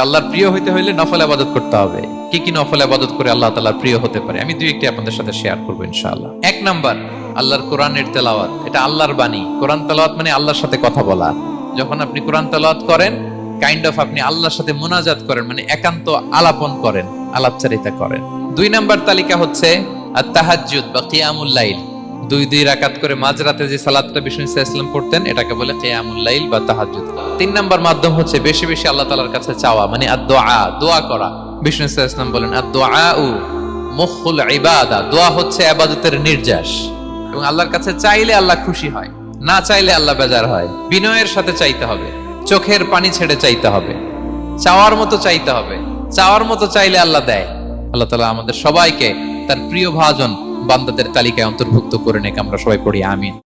আল্লাহর প্রিয় হইতে হইলে নফল ইবাদত করতে হবে। কি কি নফল ইবাদত করে আল্লাহ তাআলার প্রিয় হতে পারে আমি দুই একটি আপনাদের সাথে শেয়ার করব ইনশাআল্লাহ। এক নাম্বার, আল্লাহর কোরআনের তেলাওয়াত। এটা আল্লাহর বাণী। কোরআন তেলাওয়াত মানে আল্লাহর সাথে কথা বলা। যখন আপনি কোরআন তেলাওয়াত করেন, কাইন্ড অফ আপনি আল্লাহর সাথে মুনাজাত করেন, মানে একান্ত আলাপন করেন, আলাপচারিতা করেন। দুই নাম্বার তালিকা হচ্ছে আত-তাহাজ্জুদ বা কিয়ামুল লাইল। দুই রাকাত করে মাঝরাতে যে সালাতটা বিষ্ণু সাল্লাল্লাহু আলাইহি ওয়াসাল্লাম পড়তেন, এটাকে বলে কিয়ামুল লাইল বা তাহাজ্জুদ। তিন নাম্বার মাধ্যম হচ্ছে বেশি বেশি আল্লাহ তাআলার কাছে চাওয়া, মানে আদ-দুআ, দোয়া করা। বিষ্ণু সাল্লাল্লাহু আলাইহি ওয়াসাল্লাম বলেন আদ-দুআউ মুখুল ইবাদা, দোয়া হচ্ছে ইবাদতের নির্যাস। এবং আল্লাহর কাছে চাইলে আল্লাহ খুশি হয়, না চাইলে আল্লাহ বেজার হয়। বিনয়ের সাথে চাইতে হবে, চোখের পানি ছেড়ে চাইতে হবে, চাওয়ার মতো চাইতে হবে। চাওয়ার মতো চাইলে আল্লাহ দেয়। আল্লাহ তাআলা আমাদের সবাইকে তার প্রিয় ভাজন বান্দাদের তালিকায় অন্তর্ভুক্ত করে নেক। আমরা সবাই পড়ি আমিন।